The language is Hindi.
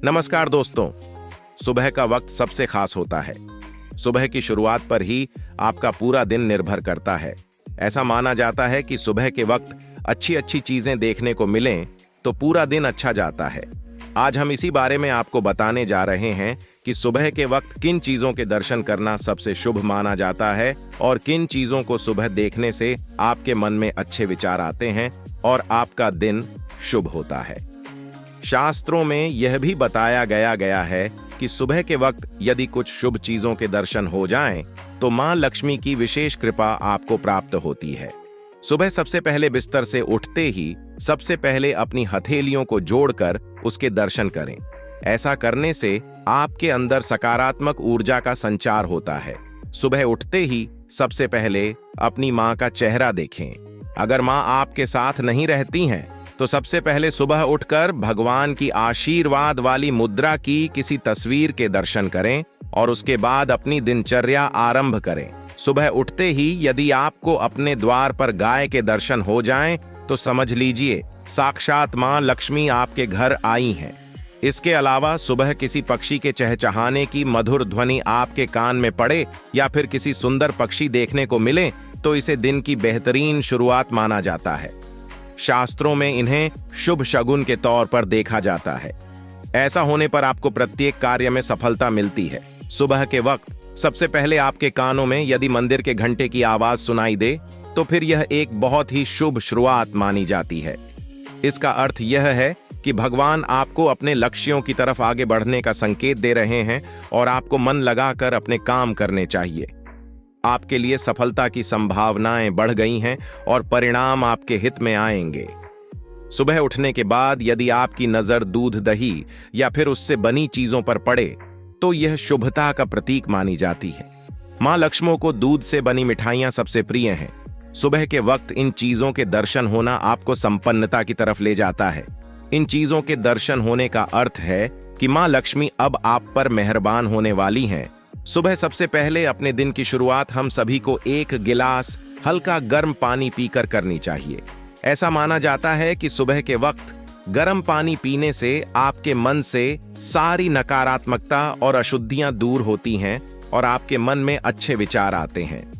नमस्कार दोस्तों। सुबह का वक्त सबसे खास होता है। सुबह की शुरुआत पर ही आपका पूरा दिन निर्भर करता है। ऐसा माना जाता है कि सुबह के वक्त अच्छी अच्छी चीजें देखने को मिलें तो पूरा दिन अच्छा जाता है। आज हम इसी बारे में आपको बताने जा रहे हैं कि सुबह के वक्त किन चीजों के दर्शन करना सबसे शुभ माना जाता है और किन चीजों को सुबह देखने से आपके मन में अच्छे विचार आते हैं और आपका दिन शुभ होता है। शास्त्रों में यह भी बताया गया है कि सुबह के वक्त यदि कुछ शुभ चीजों के दर्शन हो जाएं, तो मां लक्ष्मी की विशेष कृपा आपको प्राप्त होती है। सुबह सबसे पहले बिस्तर से उठते ही सबसे पहले अपनी हथेलियों को जोड़कर उसके दर्शन करें। ऐसा करने से आपके अंदर सकारात्मक ऊर्जा का संचार होता है। सुबह उठते ही सबसे पहले अपनी मां का चेहरा देखें। अगर मां आपके साथ नहीं रहती हैं, तो सबसे पहले सुबह उठकर भगवान की आशीर्वाद वाली मुद्रा की किसी तस्वीर के दर्शन करें और उसके बाद अपनी दिनचर्या आरंभ करें। सुबह उठते ही यदि आपको अपने द्वार पर गाय के दर्शन हो जाएं, तो समझ लीजिए साक्षात मां लक्ष्मी आपके घर आई हैं। इसके अलावा सुबह किसी पक्षी के चहचहाने की मधुर ध्वनि आपके कान में पड़े या फिर किसी सुंदर पक्षी देखने को मिले, तो इसे दिन की बेहतरीन शुरुआत माना जाता है। शास्त्रों में इन्हें शुभ शगुन के तौर पर देखा जाता है। ऐसा होने पर आपको प्रत्येक कार्य में सफलता मिलती है। सुबह के वक्त सबसे पहले आपके कानों में यदि मंदिर के घंटे की आवाज सुनाई दे, तो फिर यह एक बहुत ही शुभ शुरुआत मानी जाती है। इसका अर्थ यह है कि भगवान आपको अपने लक्ष्यों की तरफ आगे बढ़ने का संकेत दे रहे हैं और आपको मन लगाकर अपने काम करने चाहिए। आपके लिए सफलता की संभावनाएं बढ़ गई हैं और परिणाम आपके हित में आएंगे। सुबह उठने के बाद यदि आपकी नजर दूध, दही या फिर उससे बनी चीजों पर पड़े, तो यह शुभता का प्रतीक मानी जाती है। मां लक्ष्मी को दूध से बनी मिठाइयां सबसे प्रिय हैं। सुबह के वक्त इन चीजों के दर्शन होना आपको संपन्नता की तरफ ले जाता है। इन चीजों के दर्शन होने का अर्थ है कि मां लक्ष्मी अब आप पर मेहरबान होने वाली हैं। सुबह सबसे पहले अपने दिन की शुरुआत हम सभी को एक गिलास हल्का गर्म पानी पीकर करनी चाहिए। ऐसा माना जाता है कि सुबह के वक्त गर्म पानी पीने से आपके मन से सारी नकारात्मकता और अशुद्धियां दूर होती हैं और आपके मन में अच्छे विचार आते हैं।